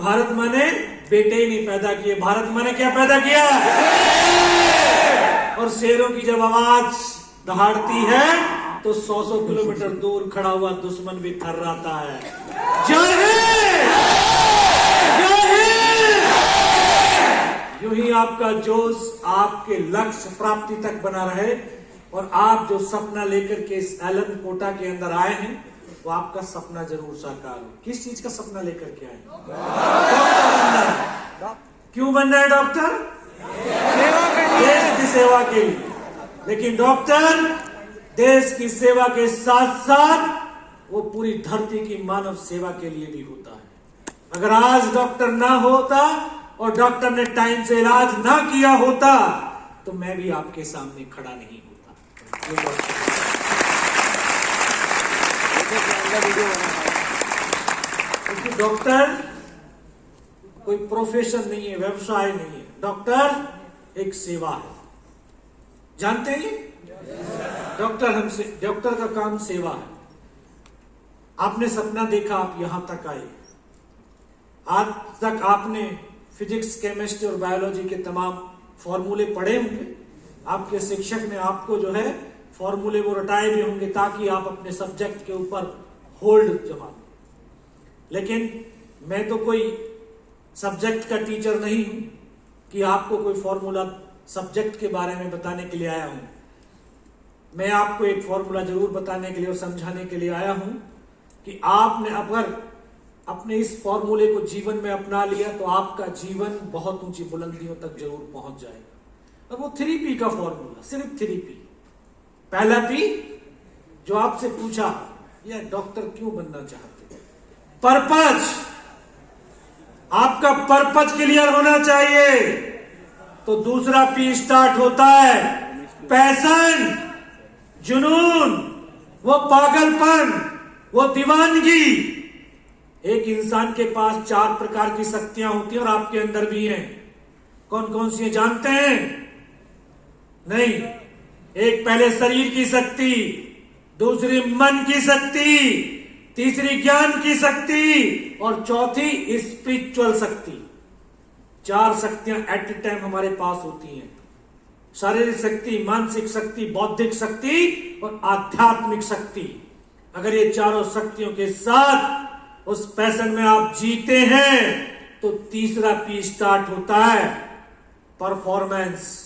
भारत माने बेटे ही नहीं पैदा किए, भारत माने क्या पैदा किया? और शेरों की जब आवाज दहाड़ती है तो 100-100 किलोमीटर दूर खड़ा हुआ दुश्मन भी थर्राता है। जय हिंद, जय हिंद। यूं ही आपका जोश आपके लक्ष्य प्राप्ति तक बना रहे और आप जो सपना लेकर के इस एलन कोटा के अंदर आए हैं वो आपका सपना जरूर साकार हो। किस चीज का सपना लेकर के आए? डॉक्टर बनना है। क्यों बनना है डॉक्टर? देश की सेवा के लिए। लेकिन डॉक्टर देश की सेवा के साथ साथ वो पूरी धरती की मानव सेवा के लिए भी होता है। अगर आज डॉक्टर ना होता और डॉक्टर ने टाइम से इलाज ना किया होता तो मैं भी आपके सामने खड़ा नहीं होता। क्योंकि डॉक्टर कोई प्रोफेशन नहीं है, व्यवसाय नहीं है। डॉक्टर एक सेवा है। जानते हैं डॉक्टर का काम सेवा है। आपने सपना देखा, आप यहां तक आए। आज तक आपने फिजिक्स, केमिस्ट्री और बायोलॉजी के तमाम फॉर्मूले पढ़े होंगे। आपके शिक्षक ने आपको जो है फॉर्मूले वो रटाए भी होंगे ताकि आप अपने सब्जेक्ट के ऊपर होल्ड जमा। लेकिन मैं तो कोई सब्जेक्ट का टीचर नहीं हूं कि आपको कोई फॉर्मूला सब्जेक्ट के बारे में बताने के लिए आया हूं। मैं आपको एक फॉर्मूला जरूर बताने के लिए और समझाने के लिए आया हूं कि आपने अगर अपने इस फॉर्मूले को जीवन में अपना लिया तो आपका जीवन बहुत ऊंची बुलंदियों तक जरूर पहुंच जाएगा। और वो 3P का फॉर्मूला, सिर्फ 3P। पहला P जो आपसे पूछा, यह डॉक्टर क्यों बनना चाहते? पर्पज। आपका पर्पज क्लियर होना चाहिए। तो दूसरा P स्टार्ट होता है पैशन, जुनून, वो पागलपन, वो दीवानगी। एक इंसान के पास 4 प्रकार की शक्तियां होती हैं और आपके अंदर भी हैं। कौन कौन सी जानते हैं? नहीं। एक पहले शरीर की शक्ति, दूसरी मन की शक्ति, तीसरी ज्ञान की शक्ति और चौथी स्पिरिचुअल शक्ति। 4 शक्तियां एट ए टाइम हमारे पास होती हैं। शारीरिक शक्ति, मानसिक शक्ति, बौद्धिक शक्ति और आध्यात्मिक शक्ति। अगर ये चारों शक्तियों के साथ उस पैशन में आप जीते हैं तो तीसरा P स्टार्ट होता है परफॉर्मेंस।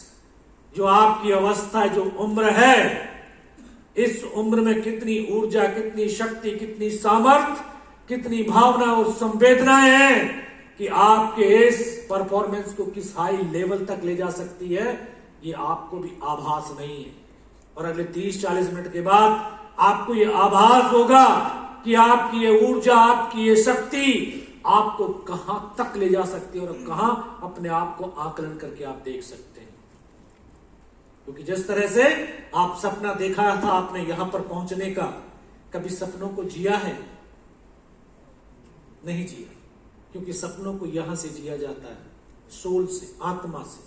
जो आपकी अवस्था, जो उम्र है, इस उम्र में कितनी ऊर्जा, कितनी शक्ति, कितनी सामर्थ्य, कितनी भावना और संवेदनाएं हैं कि आपके इस परफॉर्मेंस को किस हाई लेवल तक ले जा सकती है, ये आपको भी आभास नहीं है। और अगले 30-40 मिनट के बाद आपको ये आभास होगा कि आपकी ये ऊर्जा, आपकी ये शक्ति आपको कहां तक ले जा सकती है और कहां अपने आप को आकलन करके आप देख सकते हैं। क्योंकि जिस तरह से आप सपना देखा था आपने यहां पर पहुंचने का, कभी सपनों को जिया है? नहीं जिया। क्योंकि सपनों को यहां से जिया जाता है, सोल से, आत्मा से।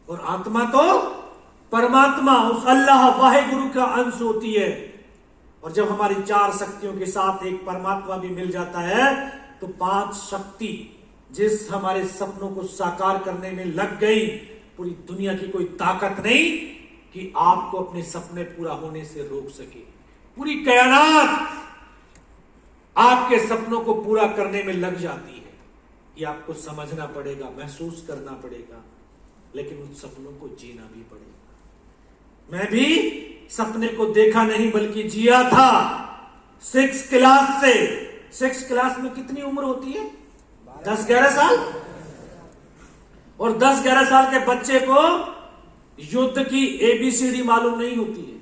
और आत्मा तो परमात्मा, उस अल्लाह वाहिगुरु का अंश होती है। और जब हमारी 4 शक्तियों के साथ एक परमात्मा भी मिल जाता है तो 5 शक्ति जिस हमारे सपनों को साकार करने में लग गई, पूरी दुनिया की कोई ताकत नहीं कि आपको अपने सपने पूरा होने से रोक सके। पूरी कायनात आपके सपनों को पूरा करने में लग जाती है। ये आपको समझना पड़ेगा, महसूस करना पड़ेगा, लेकिन उन सपनों को जीना भी पड़ेगा। मैं भी सपने को देखा नहीं बल्कि जिया था। 6 क्लास से, 6 क्लास में कितनी उम्र होती है? 10-11 साल। और 10-11 साल के बच्चे को युद्ध की ABCD मालूम नहीं होती है,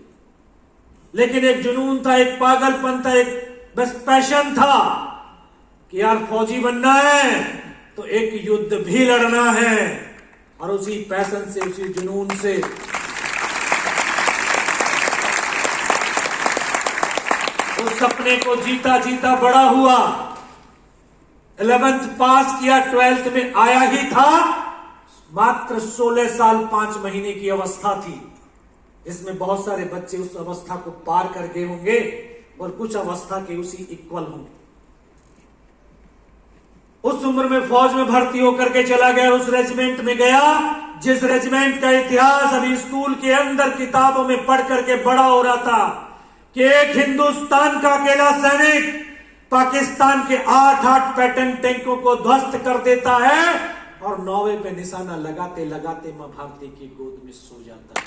लेकिन एक जुनून था, एक पागलपन था, एक बस पैशन था कि यार फौजी बनना है तो एक युद्ध भी लड़ना है। और उसी पैशन से, उसी जुनून से उस सपने को जीता जीता बड़ा हुआ। 11th पास किया, 12th में आया ही था। मात्र 16 साल 5 महीने की अवस्था थी। इसमें बहुत सारे बच्चे उस अवस्था को पार कर गए होंगे और कुछ अवस्था के उसी इक्वल होंगे। उस उम्र में फौज में भर्ती होकर के चला गया, उस रेजिमेंट में गया जिस रेजिमेंट का इतिहास अभी स्कूल के अंदर किताबों में पढ़ करके बड़ा हो रहा था कि एक हिंदुस्तान का अकेला सैनिक पाकिस्तान के 8 पैटर्न टैंकों को ध्वस्त कर देता है और 9वें पे निशाना लगाते लगाते मां भारती की गोद में सो जाता है।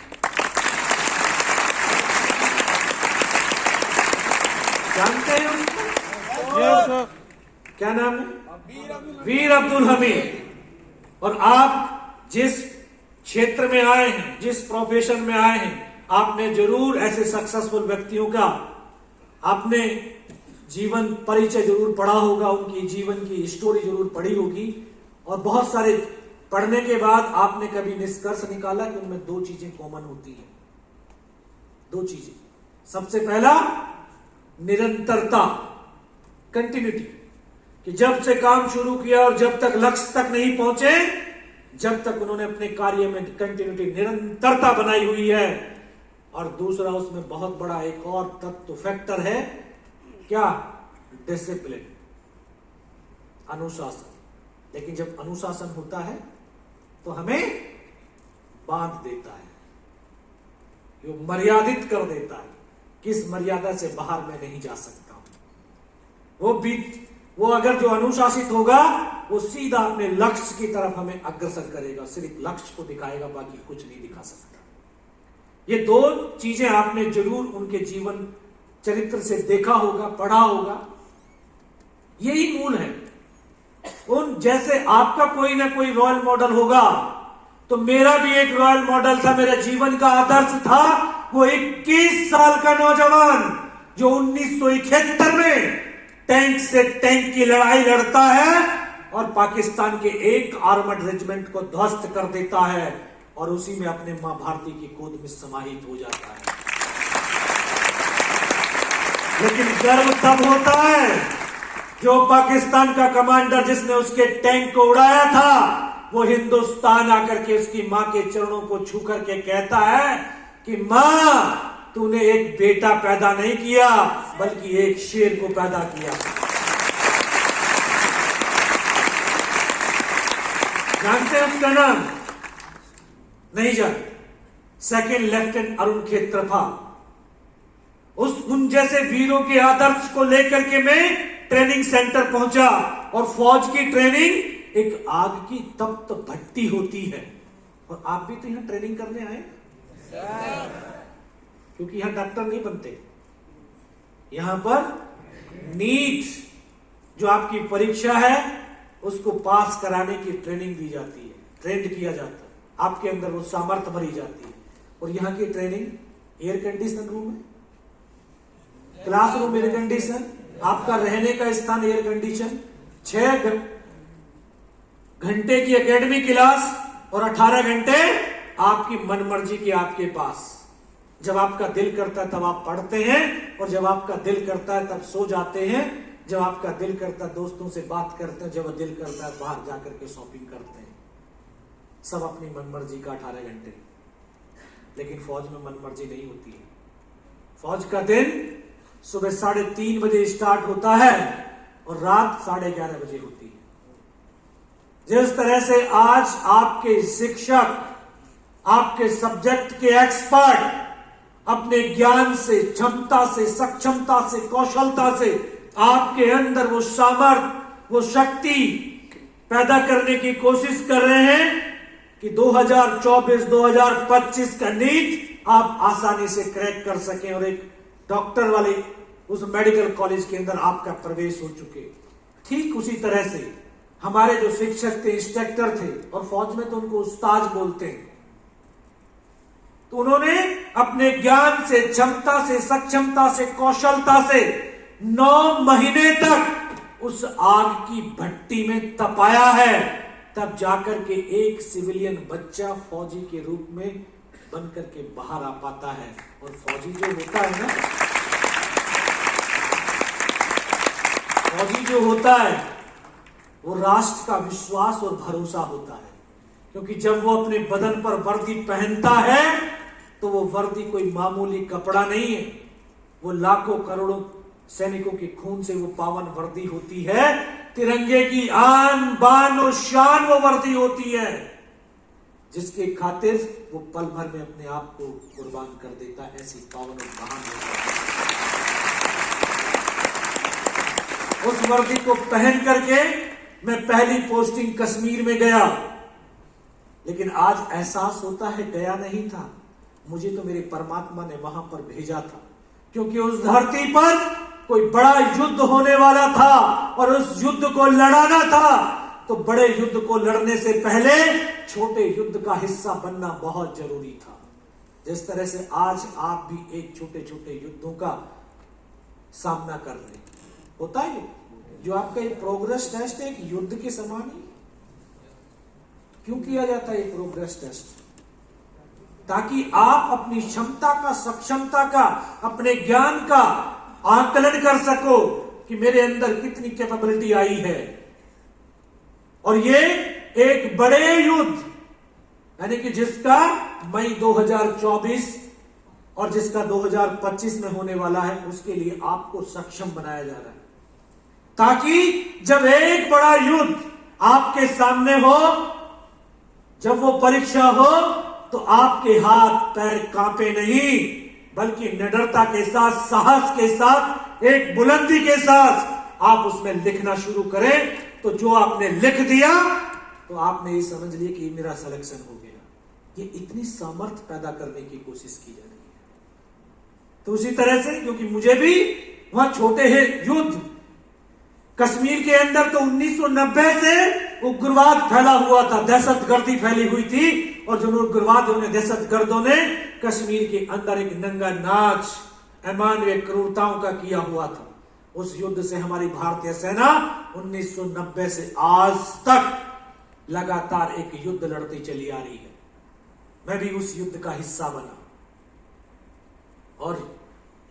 जानते हैं उनको? क्या नाम है? वीर अब्दुल हमीद। और आप जिस क्षेत्र में आए हैं, जिस प्रोफेशन में आए हैं, आपने जरूर ऐसे सक्सेसफुल व्यक्तियों का आपने जीवन परिचय जरूर पढ़ा होगा, उनकी जीवन की स्टोरी जरूर पढ़ी होगी और बहुत सारे पढ़ने के बाद आपने कभी निष्कर्ष निकाला कि उनमें 2 चीजें कॉमन होती हैं। 2 चीजें। सबसे पहला निरंतरता, कंटिन्यूटी, कि जब से काम शुरू किया और जब तक लक्ष्य तक नहीं पहुंचे, जब तक उन्होंने अपने कार्य में कंटिन्यूटी, निरंतरता बनाई हुई है। और दूसरा उसमें बहुत बड़ा एक और तत्व फैक्टर है, क्या? डिसिप्लिन, अनुशासन। लेकिन जब अनुशासन होता है तो हमें बांध देता है, वो मर्यादित कर देता है, किस मर्यादा से बाहर मैं नहीं जा सकता हूं। वो अगर जो अनुशासित होगा वो सीधा अपने लक्ष्य की तरफ हमें अग्रसर करेगा, सिर्फ लक्ष्य को दिखाएगा, बाकी कुछ नहीं दिखा सकता। ये 2 चीजें आपने जरूर उनके जीवन चरित्र से देखा होगा, पढ़ा होगा। यही मूल है। उन जैसे आपका कोई ना कोई रॉयल मॉडल होगा, तो मेरा भी एक रॉयल मॉडल था, मेरा जीवन का आदर्श था वो 21 साल का नौजवान जो 1971 में टैंक से टैंक की लड़ाई लड़ता है और पाकिस्तान के एक आर्मड रेजिमेंट को ध्वस्त कर देता है और उसी में अपने मां भारती की गोद में समाहित हो जाता है। लेकिन गर्व तब होता है जो पाकिस्तान का कमांडर जिसने उसके टैंक को उड़ाया था, वो हिंदुस्तान आकर के उसकी मां के चरणों को छू करके कहता है कि मां, तूने एक बेटा पैदा नहीं किया बल्कि एक शेर को पैदा किया। जानते हैं उसका नाम? नहीं जानते। 2nd lieutenant Arun Khetrapal. उन जैसे वीरों के आदर्श को लेकर के मैं ट्रेनिंग सेंटर पहुंचा और फौज की ट्रेनिंग एक आग की तप्त भट्टी होती है। और आप भी तो यहां ट्रेनिंग करने आए, क्योंकि यहां डॉक्टर नहीं बनते, यहां पर नीट जो आपकी परीक्षा है उसको पास कराने की ट्रेनिंग दी जाती है, ट्रेंड किया जाता है, आपके अंदर वो सामर्थ्य भरी जाती है। और यहां की ट्रेनिंग एयर कंडीशन रूम है, क्लासरूम एयर कंडीशन, आपका रहने का स्थान एयर कंडीशन, 6 घंटे की एकेडमी क्लास और 18 घंटे आपकी मनमर्जी के आपके पास। जब आपका दिल करता है तब आप पढ़ते हैं और जब आपका दिल करता है तब सो जाते हैं, जब आपका दिल करता है दोस्तों से बात करते हैं, जब दिल करता है बाहर जाकर के शॉपिंग करते हैं। सब अपनी मनमर्जी का 18 घंटे। लेकिन फौज में मनमर्जी नहीं होती है। फौज का दिन सुबह 3:30 बजे स्टार्ट होता है और रात 11:30 बजे होती है। जिस तरह से आज आपके शिक्षक, आपके सब्जेक्ट के एक्सपर्ट अपने ज्ञान से, क्षमता से, सक्षमता से, कौशलता से आपके अंदर वो सामर्थ्य, वो शक्ति पैदा करने की कोशिश कर रहे हैं कि 2024-2025 का नीट आप आसानी से क्रैक कर सकें और एक डॉक्टर वाले उस मेडिकल कॉलेज के अंदर आपका प्रवेश हो चुके। ठीक उसी तरह से हमारे जो शिक्षक थे, इंस्ट्रक्टर थे, और फौज में तो उनको उस्ताद बोलते हैं, तो उन्होंने अपने ज्ञान से, क्षमता से, सक्षमता से, कौशलता से 9 महीने तक उस आग की भट्टी में तपाया है। तब जाकर के एक सिविलियन बच्चा फौजी के रूप में बनकर के बाहर आ पाता है। और फौजी जो होता है ना, फौजी जो होता है वो राष्ट्र का विश्वास और भरोसा होता है। क्योंकि जब वो अपने बदन पर वर्दी पहनता है तो वो वर्दी कोई मामूली कपड़ा नहीं है, वो लाखों करोड़ों सैनिकों के खून से वो पावन वर्दी होती है तिरंगे की आन बान और शान वो वर्दी होती है जिसके खातिर वो पल भर में अपने आप को कुर्बान कर देता है। ऐसी पावन और महान उस वर्दी को पहन करके मैं पहली पोस्टिंग कश्मीर में गया, लेकिन आज एहसास होता है गया नहीं था, मुझे तो मेरे परमात्मा ने वहां पर भेजा था, क्योंकि उस धरती पर कोई बड़ा युद्ध होने वाला था और उस युद्ध को लड़ाना था। तो बड़े युद्ध को लड़ने से पहले छोटे युद्ध का हिस्सा बनना बहुत जरूरी था। जिस तरह से आज आप भी एक छोटे छोटे युद्धों का सामना कर रहे हैं, होता है जो आपका ये प्रोग्रेस टेस्ट है, एक युद्ध के समान ही क्यों किया जाता है ये प्रोग्रेस टेस्ट? ताकि आप अपनी क्षमता का, सक्षमता का, अपने ज्ञान का आकलन कर सको कि मेरे अंदर कितनी कैपेबिलिटी आई है। और ये एक बड़े युद्ध यानी कि जिसका मई 2024 और जिसका 2025 में होने वाला है, उसके लिए आपको सक्षम बनाया जा रहा है, ताकि जब एक बड़ा युद्ध आपके सामने हो, जब वो परीक्षा हो, तो आपके हाथ पैर कांपे नहीं, बल्कि निडरता के साथ, साहस के साथ, एक बुलंदी के साथ आप उसमें लिखना शुरू करें। तो जो आपने लिख दिया तो आपने ये समझ लिया कि मेरा सिलेक्शन हो गया। ये इतनी सामर्थ्य पैदा करने की कोशिश की जा रही है। तो उसी तरह से, क्योंकि मुझे भी वहां छोटे हैं युद्ध, कश्मीर के अंदर तो 1990 से उग्रवाद फैला हुआ था, दहशतगर्दी फैली हुई थी, और जो उग्रवादियों ने, दहशतगर्दों ने कश्मीर के अंदर एक नंगा नाच, अमानवीय क्रूरताओं का किया हुआ था। उस युद्ध से हमारी भारतीय सेना 1990 से आज तक लगातार एक युद्ध लड़ती चली आ रही है। मैं भी उस युद्ध का हिस्सा बना और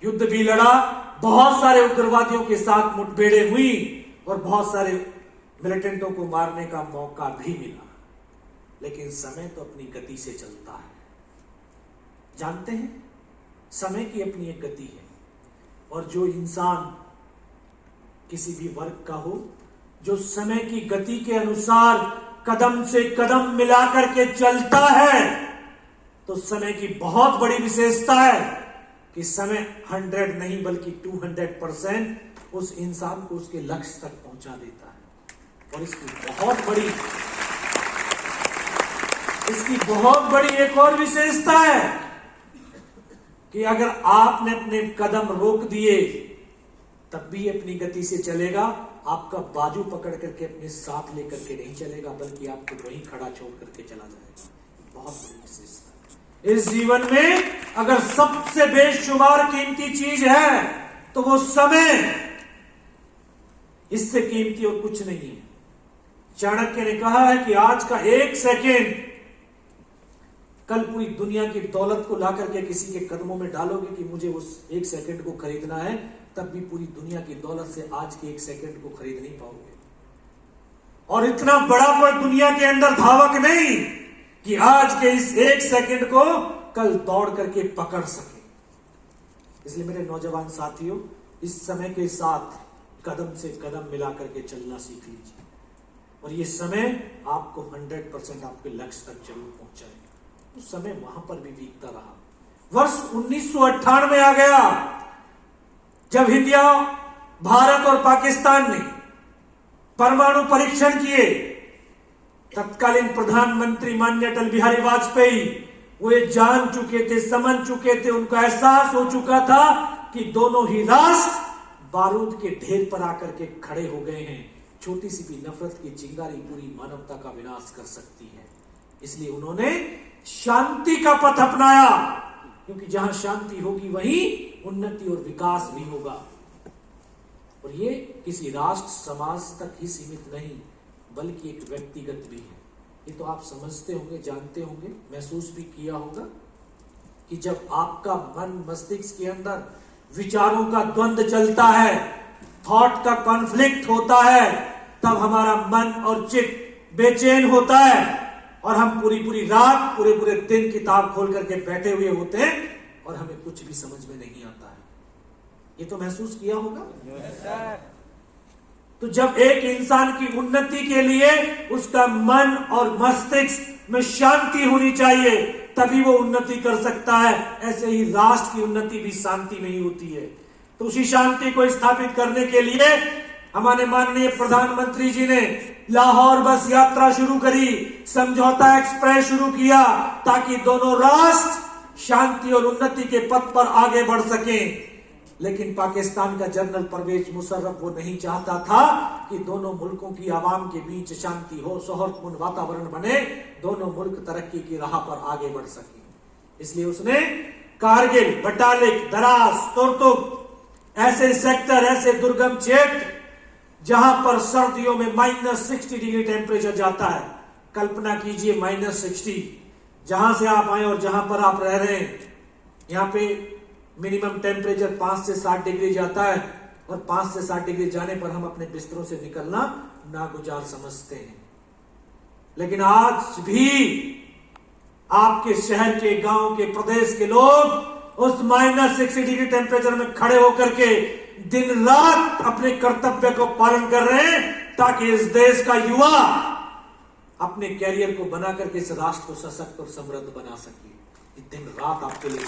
युद्ध भी लड़ा, बहुत सारे उग्रवादियों के साथ मुठभेड़ें हुई और बहुत सारे मिलिटेंटों को मारने का मौका भी मिला, लेकिन समय तो अपनी गति से चलता है। जानते हैं, समय की अपनी एक गति है, और जो इंसान किसी भी वर्ग का हो, जो समय की गति के अनुसार कदम से कदम मिलाकर के चलता है, तो समय की बहुत बड़ी विशेषता है कि समय 100 नहीं बल्कि 200% उस इंसान को उसके लक्ष्य तक पहुंचा देता है। और इसकी बहुत बड़ी एक और विशेषता है कि अगर आपने अपने कदम रोक दिए तब भी अपनी गति से चलेगा, आपका बाजू पकड़ करके अपने साथ लेकर के नहीं चलेगा, बल्कि आपको वहीं खड़ा छोड़ करके चला जाएगा। बहुत बड़ी विशेषता। इस जीवन में अगर सबसे बेशुमार कीमती चीज है तो वो समय, इससे कीमती और कुछ नहीं है। चाणक्य ने कहा है कि आज का एक सेकेंड कल पूरी दुनिया की दौलत को ला करके किसी के कदमों में डालोगे कि मुझे उस एक सेकेंड को खरीदना है, तब भी पूरी दुनिया की दौलत से आज के एक सेकेंड को खरीद नहीं पाओगे। और इतना बड़ा कोई दुनिया के अंदर धावक नहीं कि आज के इस एक सेकेंड को कल दौड़ करके पकड़ सके। इसलिए मेरे नौजवान साथियों, इस समय के साथ कदम से कदम मिला करके चलना सीख लीजिए, और ये समय आपको 100% आपके लक्ष्य तक जरूर पहुंचाएगा। उस समय वहां पर भी बीतता रहा। वर्ष 1998 आ गया, जब इंडिया, भारत और पाकिस्तान ने परमाणु परीक्षण किए। तत्कालीन प्रधानमंत्री माननीय अटल बिहारी वाजपेयी वो ये जान चुके थे, समझ चुके थे, उनको एहसास हो चुका था कि दोनों ही राष्ट्र बारूद के ढेर पर आकर के खड़े हो गए हैं। छोटी सी भी नफरत की चिंगारी पूरी मानवता का विनाश कर सकती है। इसलिए उन्होंने शांति का पथ अपनाया, क्योंकि जहां शांति होगी वहीं उन्नति और विकास भी होगा। और ये किसी राष्ट्र समाज तक ही सीमित नहीं, बल्कि एक व्यक्तिगत भी है। ये तो आप समझते होंगे, जानते होंगे, महसूस भी किया होगा कि जब आपका मन, मस्तिष्क के अंदर विचारों का द्वंद्व चलता है, थॉट का कॉन्फ्लिक्ट होता है, तब हमारा मन और चित्त बेचैन होता है और हम पूरी पूरी रात, पूरे पूरे दिन किताब खोल करके बैठे हुए होते हैं और हमें कुछ भी समझ में नहीं आता है। ये तो महसूस किया होगा। तो जब एक इंसान की उन्नति के लिए उसका मन और मस्तिष्क में शांति होनी चाहिए, तभी वो उन्नति कर सकता है। ऐसे ही राष्ट्र की उन्नति भी शांति में ही होती है। तो उसी शांति को स्थापित करने के लिए हमारे माननीय प्रधानमंत्री जी ने लाहौर बस यात्रा शुरू करी, समझौता एक्सप्रेस शुरू किया, ताकि दोनों राष्ट्र शांति और उन्नति के पथ पर आगे बढ़ सकें। लेकिन पाकिस्तान का जनरल परवेज मुशर्रफ वो नहीं चाहता था कि दोनों मुल्कों की आवाम के बीच शांति हो, सौहार्दपूर्ण वातावरण बने, दोनों मुल्क तरक्की की राह पर आगे बढ़ सके। इसलिए उसने कारगिल, बटालिक, दराज, तुर्तुक ऐसे सेक्टर, ऐसे दुर्गम क्षेत्र जहां पर सर्दियों में -60 डिग्री टेम्परेचर जाता है, कल्पना कीजिए -60, जहां से आप आए और जहां पर आप रह रहे हैं, यहां पे मिनिमम टेम्परेचर 5 से 7 डिग्री जाता है, और 5 से 7 डिग्री जाने पर हम अपने बिस्तरों से निकलना नागुजार समझते हैं। लेकिन आज भी आपके शहर के, गांव के, प्रदेश के लोग उस -60 डिग्री टेम्परेचर में खड़े होकर के दिन रात अपने कर्तव्य को पालन कर रहे हैं, ताकि इस देश का युवा अपने कैरियर को बना करके इस राष्ट्र को सशक्त और समृद्ध बना सके। दिन रात आपके लिए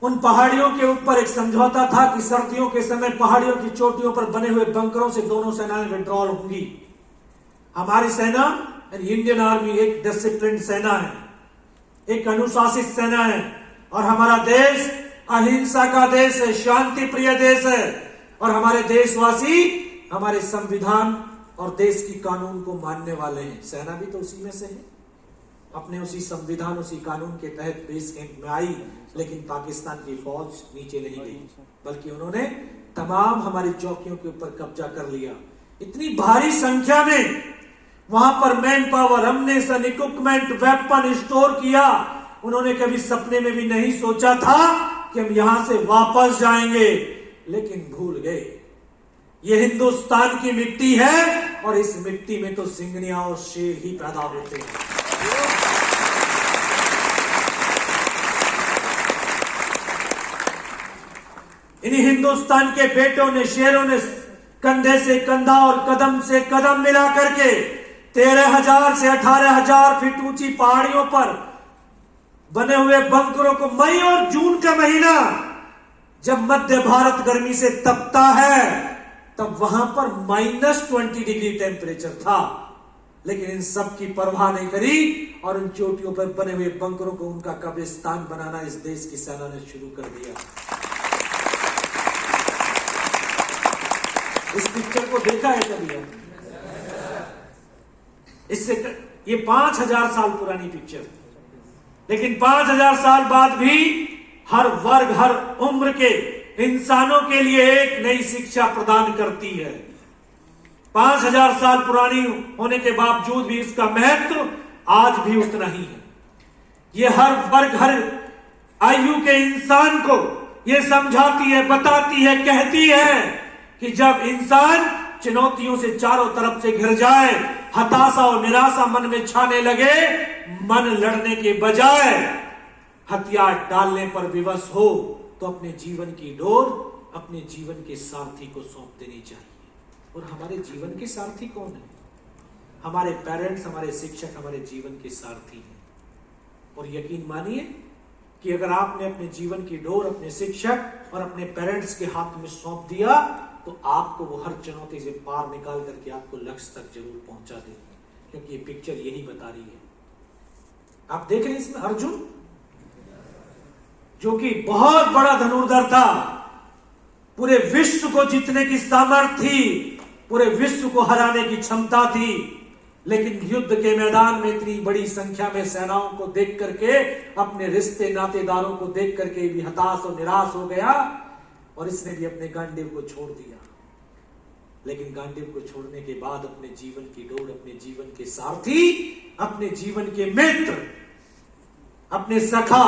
उन पहाड़ियों के ऊपर एक समझौता था कि सर्दियों के समय पहाड़ियों की चोटियों पर बने हुए बंकरों से दोनों सेनाएं विड्रॉल होंगी। हमारी सेना इंडियन आर्मी एक डिसिप्लिन्ड सेना है, एक अनुशासित सेना है, और हमारा देश अहिंसा का देश है, शांति प्रिय देश है, और हमारे देशवासी हमारे संविधान और देश की कानून को मानने वाले हैं। सेना भी तो उसी में से है, अपने उसी संविधान, उसी कानून के तहत बेस कैंप में आई। लेकिन पाकिस्तान की फौज नीचे नहीं गई, बल्कि उन्होंने तमाम हमारी चौकियों के ऊपर कब्जा कर लिया। इतनी भारी संख्या में वहां पर man power, ammunition, equipment, weapon store किया। उन्होंने कभी सपने में भी नहीं सोचा था कि हम यहां से वापस जाएंगे, लेकिन भूल गए। ये हिंदुस्तान की मिट्टी है, और इस मिट्टी में तो सिंगनिया और शेर ही पैदा होते हैं। इन्हीं हिंदुस्तान के बेटों ने, शेरों ने कंधे से कंधा और कदम से कदम मिला करके 13,000 से 18,000 फीट ऊंची पहाड़ियों पर बने हुए बंकरों को मई और जून का महीना, जब मध्य भारत गर्मी से तपता है, तब वहां पर -20 डिग्री टेम्परेचर था, लेकिन इन सब की परवाह नहीं करी, और उन चोटियों पर बने हुए बंकरों को उनका कब्रिस्तान बनाना इस देश की सेना ने शुरू कर दिया। इस पिक्चर को देखा है कभी? इससे ये 5,000 साल पुरानी पिक्चर, लेकिन 5,000 साल बाद भी हर वर्ग, हर उम्र के इंसानों के लिए एक नई शिक्षा प्रदान करती है। 5,000 साल पुरानी होने के बावजूद भी इसका महत्व आज भी उतना ही है। ये हर वर्ग, हर आयु के इंसान को ये समझाती है, बताती है, कहती है कि जब इंसान चुनौतियों से चारों तरफ से घिर जाए, हताशा और निराशा मन में छाने लगे, मन लड़ने के बजाय हथियार डालने पर विवश हो, तो अपने जीवन की डोर अपने जीवन के सारथी को सौंप देनी चाहिए। और हमारे जीवन के सारथी कौन है? हमारे पेरेंट्स, हमारे शिक्षक हमारे जीवन के सारथी हैं। और यकीन मानिए कि अगर आपने अपने जीवन की डोर अपने शिक्षक और अपने पेरेंट्स के हाथ में सौंप दिया, तो आपको वो हर चुनौती से पार निकाल करके आपको लक्ष्य तक जरूर पहुंचा देगी, क्योंकि ये पिक्चर यही बता रही है। आप देख रहे हैं इसमें अर्जुन, जो कि बहुत बड़ा धनुर्धर था, पूरे विश्व को जीतने की सामर्थ्य थी, पूरे विश्व को हराने की क्षमता थी, लेकिन युद्ध के मैदान में इतनी बड़ी संख्या में सेनाओं को देख करके, अपने रिश्ते नातेदारों को देख करके भी हताश और निराश हो गया, और इसने भी अपने गांडीव को छोड़ दिया। लेकिन गांडीव को छोड़ने के बाद अपने जीवन की डोर, अपने जीवन के सारथी, अपने जीवन के मित्र, अपने सखा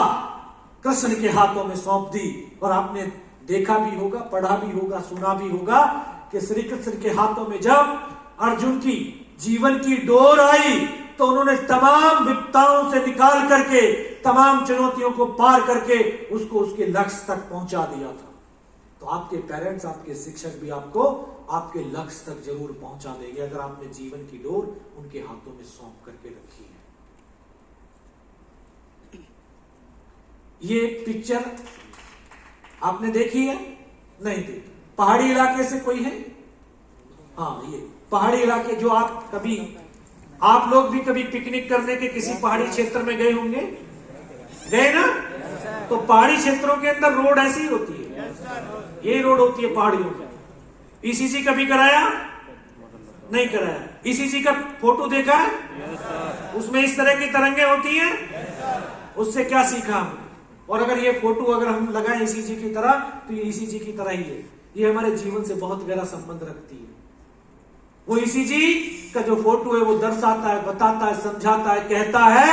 कृष्ण के हाथों में सौंप दी। और आपने देखा भी होगा, पढ़ा भी होगा, सुना भी होगा कि श्री कृष्ण के हाथों में जब अर्जुन की जीवन की डोर आई, तो उन्होंने तमाम विपदाओं से निकाल करके तमाम चुनौतियों को पार करके उसको उसके लक्ष्य तक पहुंचा दिया था। तो आपके पेरेंट्स, आपके शिक्षक भी आपको आपके लक्ष्य तक जरूर पहुंचा देंगे अगर आपने जीवन की डोर उनके हाथों में सौंप करके रखी है। ये एक पिक्चर आपने देखी है? नहीं देखी। पहाड़ी इलाके से कोई है? हाँ, ये पहाड़ी इलाके जो आप लोग भी कभी पिकनिक करने के किसी पहाड़ी क्षेत्र में गए होंगे, गए ना? तो पहाड़ी क्षेत्रों के अंदर रोड ऐसी ही होती है, ये रोड होती है पहाड़ियों में। ईसीजी कभी कराया? नहीं कराया। ईसीजी का फोटो देखा है? उसमें इस तरह की तरंगे होती हैं। उससे क्या सीखा हमने? और अगर ये फोटो अगर हम लगाएं ईसीजी की तरह, तो ये ईसीजी की तरह ही है। ये हमारे जीवन से बहुत गहरा संबंध रखती है। वो ईसीजी का जो फोटो है वो दर्शाता है, बताता है, समझाता है, कहता है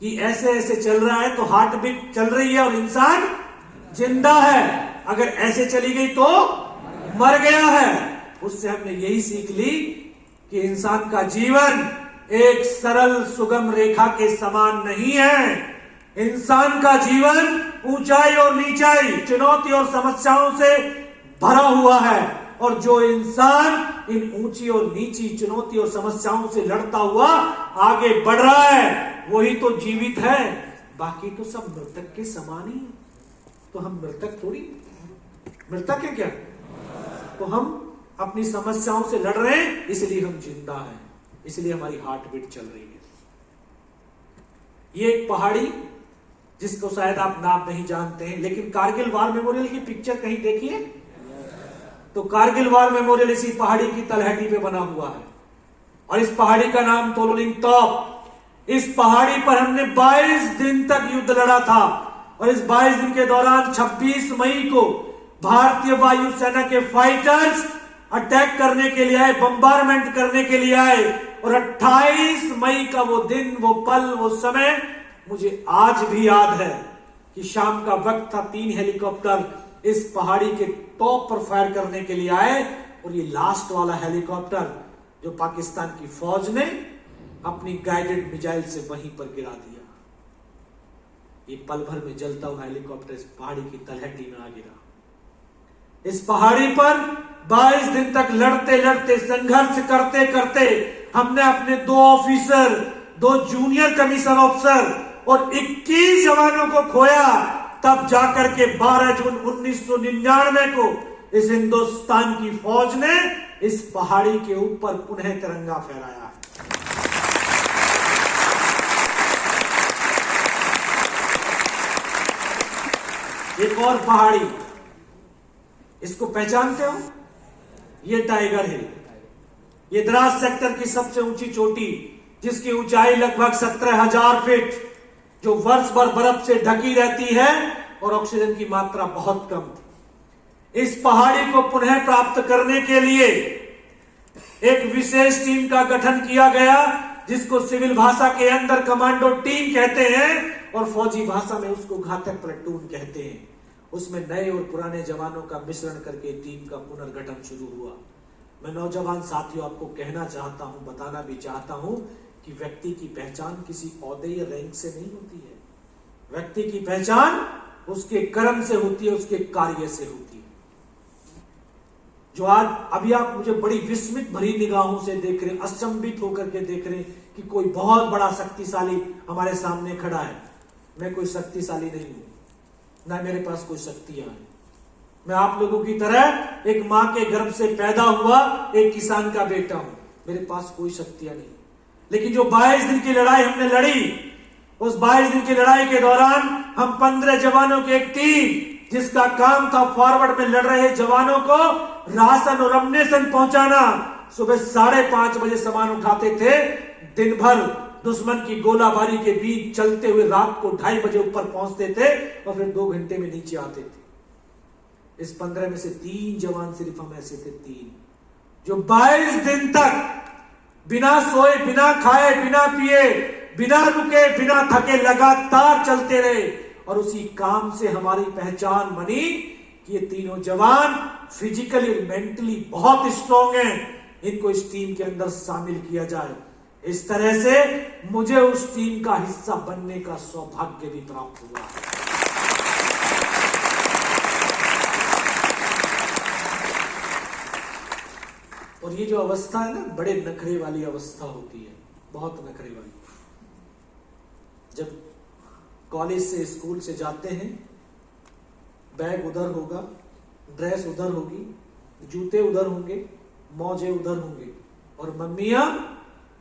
कि ऐसे ऐसे चल रहा है तो हार्ट बीट चल रही है और इंसान जिंदा है, अगर ऐसे चली गई तो मर गया है। उससे हमने यही सीख ली कि इंसान का जीवन एक सरल सुगम रेखा के समान नहीं है। इंसान का जीवन ऊंचाई और नीचाई, चुनौती और समस्याओं से भरा हुआ है, और जो इंसान इन ऊंची और नीची चुनौती और समस्याओं से लड़ता हुआ आगे बढ़ रहा है, वही तो जीवित है। बाकी तो सब मृतक के समान ही है। तो हम मृतक थोड़ी, मृतक है क्या? तो हम अपनी समस्याओं से लड़ रहे हैं, इसलिए हम जिंदा हैं, इसलिए हमारी हार्ट बीट चल रही है। ये एक पहाड़ी जिसको शायद आप नाम नहीं जानते हैं, लेकिन कारगिल वार मेमोरियल की पिक्चर कहीं देखी है? तो कारगिल वार मेमोरियल इसी पहाड़ी की तलहटी पे बना हुआ है, और इस पहाड़ी का नाम तोलोलिंग तोप। इस पहाड़ी पर हमने 22 दिन तक युद्ध लड़ा था, और इस 22 दिन के दौरान 26 मई को भारतीय वायुसेना के फाइटर्स अटैक करने के लिए आए, बम्बारमेंट करने के लिए आए, और 28 मई का वो दिन, वो पल, वो समय मुझे आज भी याद है कि शाम का वक्त था। 3 हेलीकॉप्टर इस पहाड़ी के टॉप पर फायर करने के लिए आए, और ये लास्ट वाला हेलीकॉप्टर जो पाकिस्तान की फौज ने अपनी गाइडेड मिसाइल से वहीं पर गिरा दिया। ये पल भर में जलता हुआ हेलीकॉप्टर इस पहाड़ी की तलहटी में आ गिरा। इस पहाड़ी पर 22 दिन तक लड़ते लड़ते, संघर्ष करते करते हमने अपने 2 ऑफिसर, 2 जूनियर कमीशन ऑफिसर और 21 जवानों को खोया। तब जाकर के 12 जून 1999 को इस हिंदुस्तान की फौज ने इस पहाड़ी के ऊपर पुनः तिरंगा फहराया। एक और पहाड़ी, इसको पहचानते हो? ये टाइगर हिल, ये द्रास सेक्टर की सबसे ऊंची चोटी, जिसकी ऊंचाई लगभग 17,000 फीट, जो वर्ष भर बर्फ से ढकी रहती है और ऑक्सीजन की मात्रा बहुत कम थी। इस पहाड़ी को पुनः प्राप्त करने के लिए एक विशेष टीम का गठन किया गया, जिसको सिविल भाषा के अंदर कमांडो टीम कहते हैं और फौजी भाषा में उसको घातक प्लेटून कहते हैं। उसमें नए और पुराने जवानों का मिश्रण करके टीम का पुनर्गठन शुरू हुआ। मैं नौजवान साथियों आपको कहना चाहता हूं, बताना भी चाहता हूं कि व्यक्ति की पहचान किसी औहदे या रैंक से नहीं होती है। व्यक्ति की पहचान उसके कर्म से होती है, उसके कार्य से होती है। जो आज अभी आप मुझे बड़ी विस्मित भरी निगाहों से देख रहे, अचंभित होकर के देख रहे कि कोई बहुत बड़ा शक्तिशाली हमारे सामने खड़ा है। मैं कोई शक्तिशाली नहीं हूं, ना मेरे पास कोई शक्तियां हैं। मैं आप लोगों की तरह एक मां के गर्भ से पैदा हुआ एक किसान का बेटा हूं। मेरे पास कोई शक्तियां नहीं, लेकिन जो 22 दिन की लड़ाई हमने लड़ी, उस 22 दिन की लड़ाई के दौरान हम 15 जवानों की एक टीम, जिसका काम था फॉरवर्ड में लड़ रहे जवानों को राशन और अम्नेशन पहुंचाना। सुबह 5:30 बजे सामान उठाते थे, दिन भर दुश्मन की गोलाबारी के बीच चलते हुए रात को 2:30 बजे ऊपर पहुंचते थे और फिर 2 घंटे में नीचे आते थे। इस 15 में से 3 जवान सिर्फ हम ऐसे थे, 3 जो 22 दिन तक बिना सोए, बिना खाए, बिना पिए, बिना रुके, बिना थके लगातार चलते रहे। और उसी काम से हमारी पहचान बनी कि ये तीनों जवान फिजिकली और मेंटली बहुत स्ट्रांग हैं, इनको इस टीम के अंदर शामिल किया जाए। इस तरह से मुझे उस टीम का हिस्सा बनने का सौभाग्य भी प्राप्त हुआ। और ये जो अवस्था है ना, बड़े नखरे वाली अवस्था होती है, बहुत नखरे वाली। जब कॉलेज से स्कूल से जाते हैं, बैग उधर होगा, ड्रेस उधर होगी, जूते उधर होंगे, मौजे उधर होंगे, और मम्मियां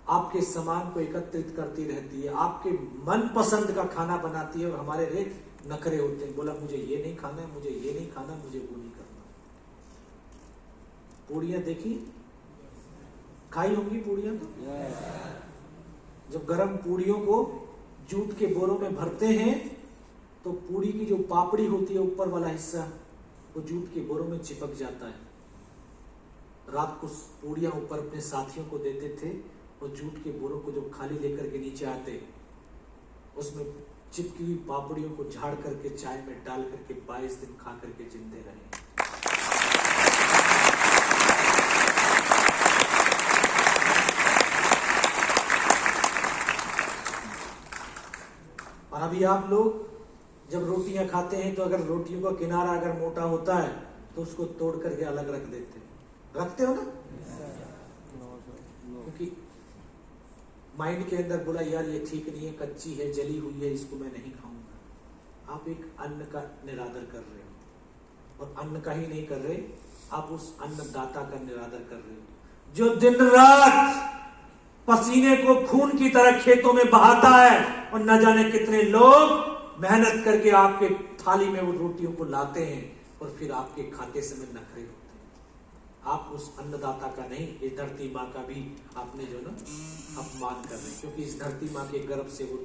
आपके सामान को एकत्रित करती रहती है, आपके मनपसंद का खाना बनाती है, और हमारे रे नखरे होते हैं, बोला मुझे ये नहीं खाना है, मुझे ये नहीं खाना, मुझे वो नहीं करना। पूड़ियां देखी, खाई होंगी पूड़ियां तो? जब गरम पूड़ियों को जूट के बोरों में भरते हैं तो पूड़ी की जो पापड़ी होती है, ऊपर वाला हिस्सा, वो जूट के बोरों में चिपक जाता है। रात को पूड़ियां ऊपर अपने साथियों को देते थे, और जूट के बोरों को जब खाली लेकर के नीचे आते, उसमें चिपकी हुई पापड़ियों को झाड़ करके चाय में डाल करके 22 दिन खा करके जिंदे रहे। और अभी आप लोग जब रोटियां खाते हैं तो अगर रोटियों का किनारा अगर मोटा होता है तो उसको तोड़ करके अलग रख देते, रखते हो ना? क्योंकि माइंड के अंदर बोला यार ये ठीक नहीं है, कच्ची है, जली हुई है, इसको मैं नहीं खाऊंगा। आप एक अन्न का निरादर कर रहे हो, और अन्न का ही नहीं कर रहे, आप उस अन्नदाता का निरादर कर रहे हो, जो दिन रात पसीने को खून की तरह खेतों में बहाता है, और न जाने कितने लोग मेहनत करके आपके थाली में वो रोटियों को लाते हैं, और फिर आपके खाते समय नखरे होते हैं। आप उस अन्नदाता का नहीं, इस धरती माँ का भी आपने जो ना अपमान कर रहे हैं, क्योंकि इस धरती माँ के गर्भ से वो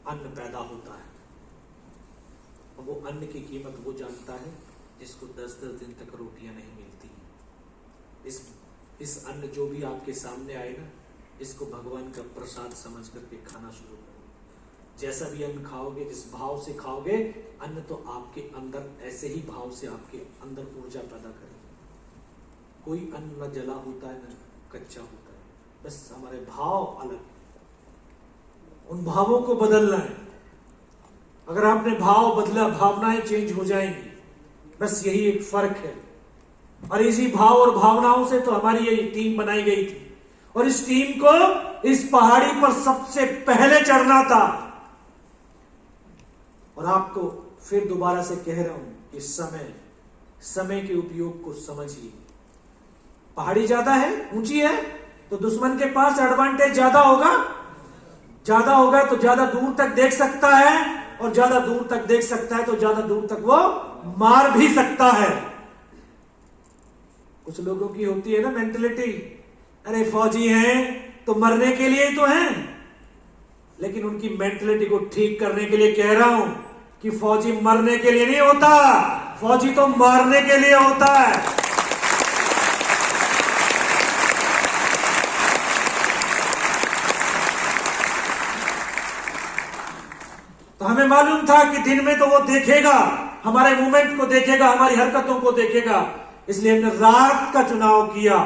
अन्न पैदा होता है, और वो अन्न की कीमत वो जानता है जिसको 10-10 दिन तक रोटियां नहीं मिलती। इस अन्न जो भी आपके सामने आए ना, इसको भगवान का प्रसाद समझ करके खाना शुरू करो। जैसा भी अन्न खाओगे, जिस भाव से खाओगे, अन्न तो आपके अंदर ऐसे ही भाव से आपके अंदर ऊर्जा पैदा करेगा। कोई अन्न न जला होता है न कच्चा होता है, बस हमारे भाव अलग, उन भावों को बदलना है। अगर आपने भाव बदला, भावनाएं चेंज हो जाएंगी, बस यही एक फर्क है। और इसी भाव और भावनाओं से तो हमारी ये टीम बनाई गई थी, और इस टीम को इस पहाड़ी पर सबसे पहले चढ़ना था। और आपको फिर दोबारा से कह रहा हूं कि समय के उपयोग को समझिए। पहाड़ी ज्यादा है, ऊंची है, तो दुश्मन के पास एडवांटेज ज्यादा होगा तो ज्यादा दूर तक देख सकता है, और ज्यादा दूर तक देख सकता है तो ज्यादा दूर तक वो मार भी सकता है। कुछ लोगों की होती है ना मेंटेलिटी, अरे फौजी हैं तो मरने के लिए ही तो हैं। लेकिन उनकी मेंटेलिटी को ठीक करने के लिए कह रहा हूं कि फौजी मरने के लिए नहीं होता, फौजी तो मारने के लिए होता है। तो हमें मालूम था कि दिन में तो वो देखेगा, हमारे मूवमेंट को देखेगा, हमारी हरकतों को देखेगा, इसलिए हमने रात का चुनाव किया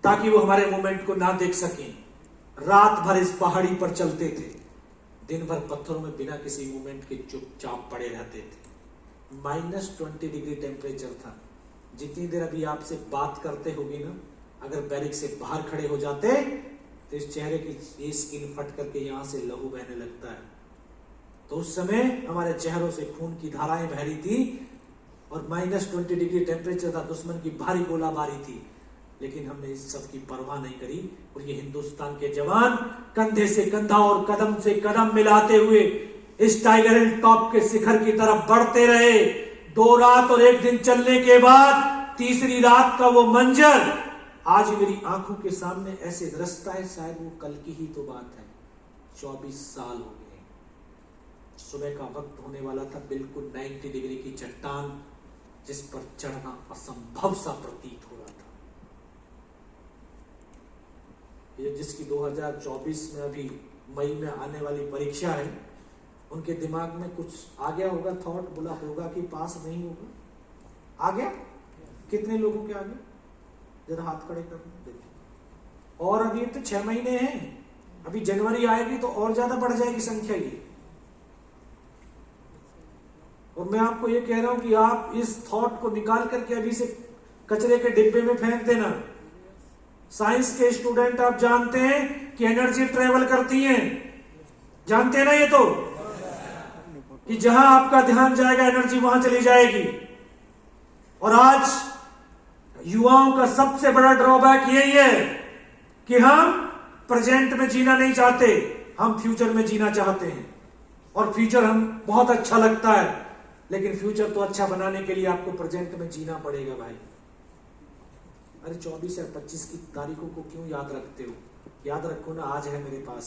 ताकि वो हमारे मूवमेंट को ना देख सकें। रात भर इस पहाड़ी पर चलते थे, दिन भर पत्थरों में बिना किसी मूवमेंट के चुपचाप पड़े रहते थे। -20 डिग्री टेम्परेचर था। जितनी देर अभी आपसे बात करते होगी ना, अगर बैरिक से बाहर खड़े हो जाते तो इस चेहरे की ये स्किन फट करके यहां से लहू बहने लगता है। तो उस समय हमारे चेहरों से खून की धाराएं बह रही थी, और -20 डिग्री टेम्परेचर था, दुश्मन की भारी गोलाबारी थी, लेकिन हमने इस सब की परवाह नहीं करी। और ये हिंदुस्तान के जवान कंधे से कंधा और कदम से कदम मिलाते हुए इस टाइगर हिल टॉप के शिखर की तरफ बढ़ते रहे। 2 रात और 1 दिन चलने के बाद तीसरी रात का वो मंजर आज मेरी आंखों के सामने ऐसे दृश्यता है, शायद वो कल की ही तो बात है। 24 साल हो गए। सुबह का वक्त होने वाला था, बिल्कुल 90 डिग्री की चट्टान जिस पर चढ़ना असंभव सा प्रतीत हो रहा था। ये जिसकी 2024 में अभी मई में आने वाली परीक्षा है, उनके दिमाग में कुछ आ गया होगा, थॉट बोला होगा कि पास नहीं होगा। आ गया? कितने लोगों के आ गया? जरा हाथ खड़े कर देखिए। और अभी तो 6 महीने हैं, अभी जनवरी आएगी तो और ज्यादा बढ़ जाएगी संख्या ये। और मैं आपको ये कह रहा हूं कि आप इस थॉट को निकाल करके अभी से कचरे के डिब्बे में फेंक देना। साइंस के स्टूडेंट आप जानते हैं कि एनर्जी ट्रेवल करती है, जानते हैं ना ये तो, कि जहां आपका ध्यान जाएगा एनर्जी वहां चली जाएगी। और आज युवाओं का सबसे बड़ा ड्रॉबैक यही है कि हम प्रेजेंट में जीना नहीं चाहते, हम फ्यूचर में जीना चाहते हैं। और फ्यूचर हम बहुत अच्छा लगता है, लेकिन फ्यूचर तो अच्छा बनाने के लिए आपको प्रेजेंट में जीना पड़ेगा भाई। अरे 24 या 25 की तारीखों को क्यों याद रखते हो? याद रखो ना, आज है मेरे पास,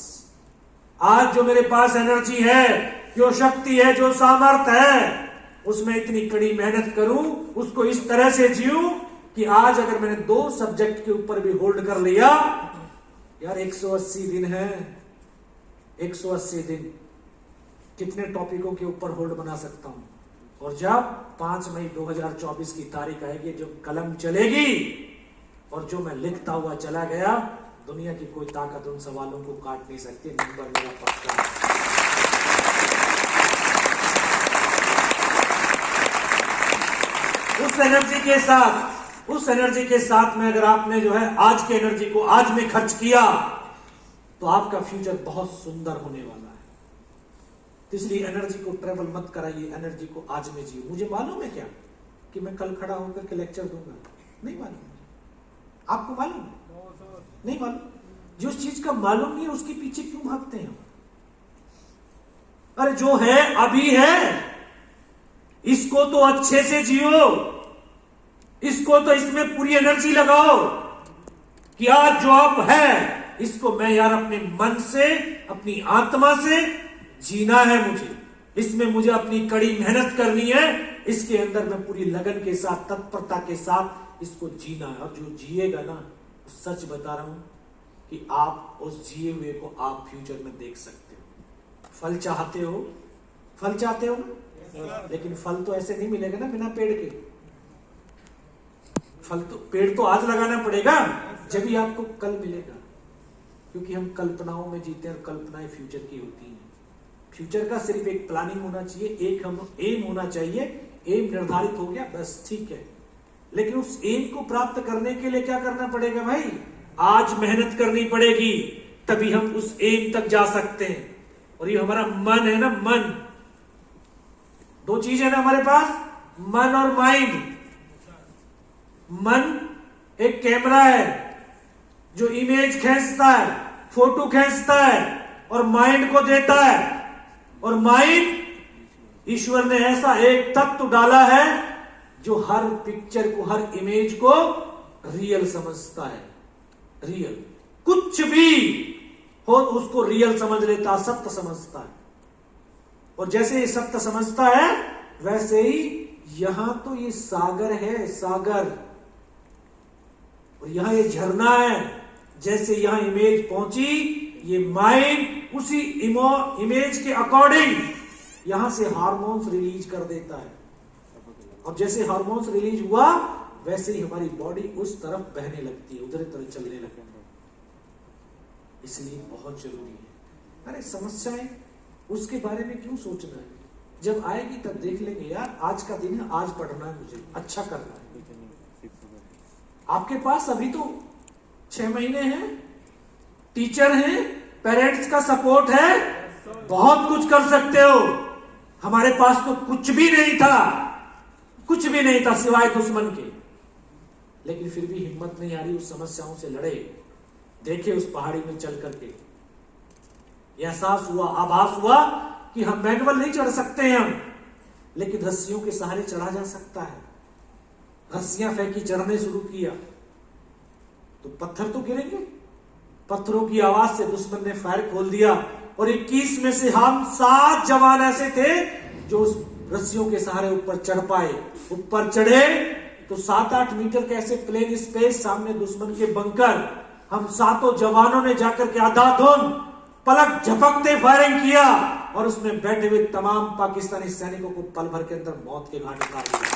आज जो मेरे पास एनर्जी है, जो शक्ति है, जो सामर्थ्य है, उसमें इतनी कड़ी मेहनत करूं, उसको इस तरह से जीऊं कि आज अगर मैंने 2 सब्जेक्ट के ऊपर भी होल्ड कर लिया, यार 180 दिन है, 180 दिन कितने टॉपिकों के ऊपर होल्ड बना सकता हूं। और जब 5 मई 2024 की तारीख आएगी, जब कलम चलेगी और जो मैं लिखता हुआ चला गया, दुनिया की कोई ताकत उन सवालों को काट नहीं सकती। नंबर मेरा पक्का है। उस एनर्जी के साथ में अगर आपने जो है आज की एनर्जी को आज में खर्च किया, तो आपका फ्यूचर बहुत सुंदर होने वाला है। तो इसलिए एनर्जी को ट्रेवल मत कराइए, एनर्जी को आज में जियो। मुझे मालूम है क्या कि मैं कल खड़ा होकर के लेक्चर दूंगा? नहीं मालूम। आपको मालूम? नहीं मालूम। जो चीज का मालूम नहीं है उसके पीछे क्यों भागते हैं? अरे जो है अभी है, इसको तो अच्छे से जियो, इसको तो इसमें पूरी एनर्जी लगाओ कि आज जो आप है इसको मैं यार अपने मन से, अपनी आत्मा से जीना है मुझे, इसमें मुझे अपनी कड़ी मेहनत करनी है, इसके अंदर मैं पूरी लगन के साथ, तत्परता के साथ इसको जीना है। और जो जिएगा ना, सच बता रहा हूं कि आप उस जिए हुए को आप फ्यूचर में देख सकते हो। फल चाहते हो, फल चाहते हो ना, लेकिन फल तो ऐसे नहीं मिलेगा ना बिना पेड़ के। फल तो, पेड़ तो आज लगाना पड़ेगा, जब ही आपको कल मिलेगा। क्योंकि हम कल्पनाओं में जीते हैं और कल्पनाएं फ्यूचर की होती हैं। फ्यूचर का सिर्फ एक प्लानिंग होना चाहिए, एक हम एम होना चाहिए, एम निर्धारित हो गया बस ठीक है। लेकिन उस एम को प्राप्त करने के लिए क्या करना पड़ेगा भाई? आज मेहनत करनी पड़ेगी, तभी हम उस एम तक जा सकते हैं। और ये हमारा मन है ना, मन, 2 चीज है ना हमारे पास, मन और माइंड। मन एक कैमरा है जो इमेज खींचता है, फोटो खींचता है और माइंड को देता है। और माइंड, ईश्वर ने ऐसा एक तत्व डाला है जो हर पिक्चर को, हर इमेज को रियल समझता है। रियल, कुछ भी हो उसको रियल समझ लेता, सत्य समझता है। और जैसे ये सत्य समझता है, वैसे ही यहां तो ये सागर है, सागर, और यहां ये झरना है। जैसे यहां इमेज पहुंची, ये माइंड उसी इमेज के अकॉर्डिंग यहां से हार्मोन्स रिलीज कर देता है। और जैसे हार्मोन्स रिलीज हुआ, वैसे ही हमारी बॉडी उस तरफ बहने लगती है, उधर तरफ चलने लगती है। इसलिए बहुत जरूरी है। अरे समस्याएं, उसके बारे में क्यों सोचना है? जब आएगी तब देख लेंगे। यार आज का दिन है, आज पढ़ना है, मुझे अच्छा करना है। आपके पास अभी तो 6 महीने हैं, टीचर हैं, पेरेंट्स का सपोर्ट है, बहुत कुछ कर सकते हो। हमारे पास तो कुछ भी नहीं था, कुछ भी नहीं था सिवाय दुश्मन के। लेकिन फिर भी हिम्मत नहीं आ रही, उस समस्याओं से लड़े। देखे उस पहाड़ी में चल करके एहसास हुआ, आभास हुआ कि हम मैनुअल नहीं चढ़ सकते हैं हम, लेकिन रस्सियों के सहारे चढ़ा जा सकता है। रस्सियां फेंकी, चढ़ने शुरू किया तो पत्थर तो गिरेंगे। पत्थरों की आवाज से दुश्मन ने फायर खोल दिया और 21 में से हम 7 जवान ऐसे थे जो उस रस्सियों के सहारे ऊपर चढ़ पाए। ऊपर चढ़े तो 7-8 मीटर के ऐसे प्लेन स्पेस, सामने दुश्मन के बंकर। हम 7 जवानों ने जाकर के आधाधुन पलक झपकते फायरिंग किया और उसमें बैठे हुए तमाम पाकिस्तानी सैनिकों को पल भर के अंदर मौत के घाट उतार दिया।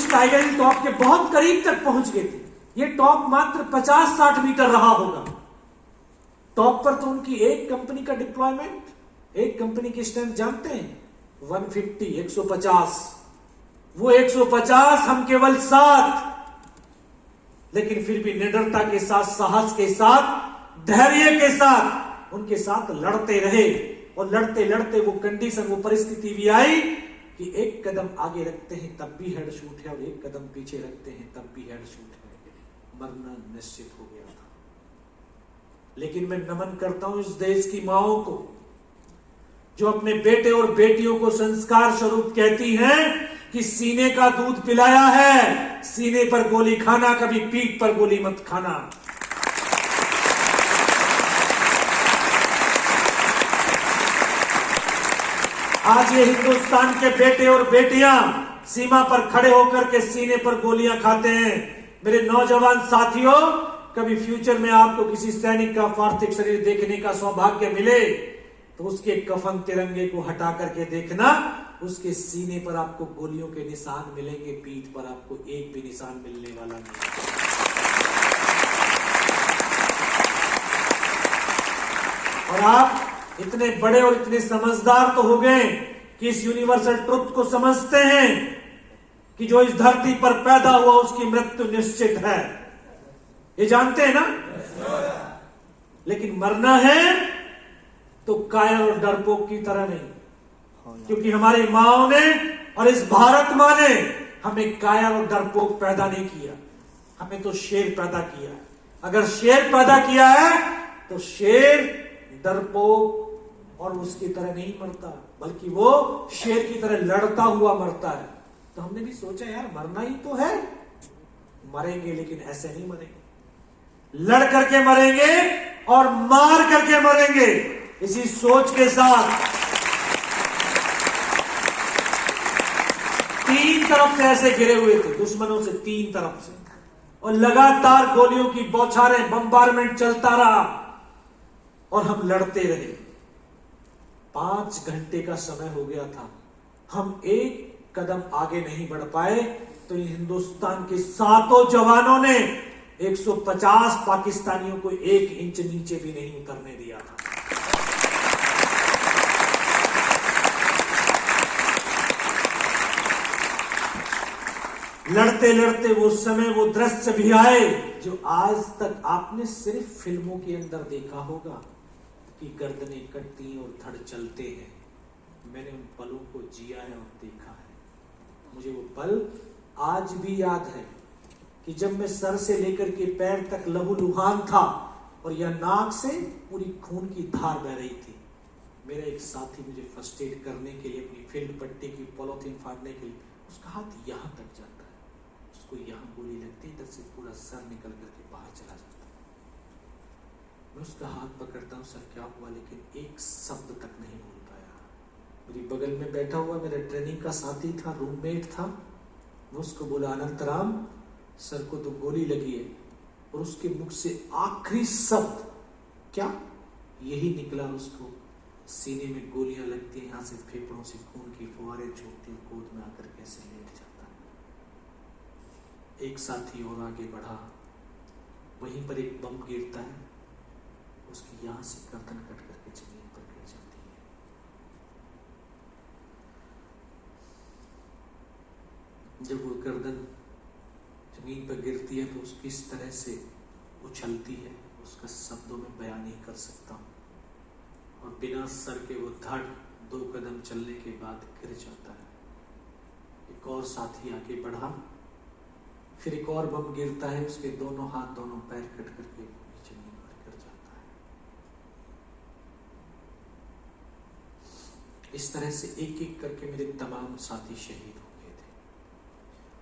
उस टाइगर हिल टॉप के बहुत करीब तक पहुंच गए थे। ये टॉप मात्र 50-60 मीटर रहा होगा। टॉप पर तो उनकी एक कंपनी का डिप्लॉयमेंट, एक कंपनी की स्ट्रेंथ जानते हैं 150, 150। वो 150, हम केवल 7। लेकिन फिर भी निडरता के साथ, साहस के साथ, धैर्य के साथ उनके साथ लड़ते रहे। और लड़ते लड़ते वो कंडीशन, वो परिस्थिति भी आई कि एक कदम आगे रखते हैं तब भी हेड शूट है, और एक कदम पीछे रखते हैं तब भी हेड शूट है। मरना निश्चित हो गया था। लेकिन मैं नमन करता हूं इस देश की माओं को, जो अपने बेटे और बेटियों को संस्कार स्वरूप कहती हैं कि सीने का दूध पिलाया है, सीने पर गोली खाना, कभी पीठ पर गोली मत खाना। आज ये हिंदुस्तान के बेटे और बेटियां सीमा पर खड़े होकर के सीने पर गोलियां खाते हैं। मेरे नौजवान साथियों, कभी फ्यूचर में आपको किसी सैनिक का पार्थिव शरीर देखने का सौभाग्य मिले तो उसके कफन तिरंगे को हटा करके देखना, उसके सीने पर आपको गोलियों के निशान मिलेंगे, पीठ पर आपको एक भी निशान मिलने वाला नहीं। और आप इतने बड़े और इतने समझदार तो हो गए कि इस यूनिवर्सल ट्रुथ को समझते हैं कि जो इस धरती पर पैदा हुआ उसकी मृत्यु निश्चित है। ये जानते हैं ना? लेकिन मरना है तो कायर और डरपोक की तरह नहीं, क्योंकि हमारी माओ ने और इस भारत मां ने हमें कायर और डरपोक पैदा नहीं किया, हमें तो शेर पैदा किया। अगर शेर पैदा किया है तो शेर डरपोक और उसकी तरह नहीं मरता, बल्कि वो शेर की तरह लड़ता हुआ मरता है। तो हमने भी सोचा यार मरना ही तो है, मरेंगे लेकिन ऐसे नहीं मरेंगे, लड़ करके मरेंगे और मार करके मरेंगे। इसी सोच के साथ 3 तरफ से ऐसे घिरे हुए थे, दुश्मनों से 3 तरफ से, और लगातार गोलियों की बौछारें, बम्बारमेंट चलता रहा और हम लड़ते रहे। 5 घंटे का समय हो गया था, हम एक कदम आगे नहीं बढ़ पाए तो हिंदुस्तान के 7 जवानों ने 150 पाकिस्तानियों को 1 इंच नीचे भी नहीं उतरने दिया था। लड़ते लड़ते वो समय, वो दृश्य भी आए जो आज तक आपने सिर्फ फिल्मों के अंदर देखा होगा कि गर्दनें कटती और धड़ चलते हैं। मैंने उन पलों को जिया है और देखा है। मुझे वो पल आज भी याद है कि जब मैं सर से लेकर के पैर तक लहूलुहान था और यह नाक से पूरी खून की धार बह रही थी। मेरा एक साथी मुझे फर्स्ट एड करने के लिए, अपनी फील्ड पट्टी की पॉलिथीन फाड़ने के लिए, उसका हाथ यहां तक जाता है, उसको यहां गोली लगती है, इधर से पूरा सर निकल करके बाहर चला जाता है। मैं उसका हाथ पकड़ता हूं, सर क्या हुआ, लेकिन एक शब्द तक नहीं बोल पाया। मेरी बगल में बैठा हुआ मेरा ट्रेनिंग का साथी था, रूममेट था, मैं उसको बोला अनंतराम सर को तो गोली लगी है, और उसके मुख से आखिरी शब्द क्या, यही निकला, उसको सीने में गोलियां लगती हैं, यहां से फेफड़ों से खून की फुहारें छूटती, गोद में आकर कैसे लेट जाता है। एक साथी और आगे बढ़ा, वहीं पर एक बम गिरता है, उसकी यहां से गर्दन कट करके जमीन पर गिर जाती है। जब वो गर्दन जमीन पर गिरती है तो उसकी इस तरह से उछलती है, उसका शब्दों में बयान नहीं कर सकता हूं। और बिना सर के वो धड़ 2 कदम चलने के बाद गिर जाता है। एक और साथी आगे बढ़ा, फिर एक और बम गिरता है, उसके दोनों हाथ दोनों पैर कट करके जमीन पर गिर जाता है। इस तरह से एक एक करके मेरे तमाम साथी शहीद हो गए थे,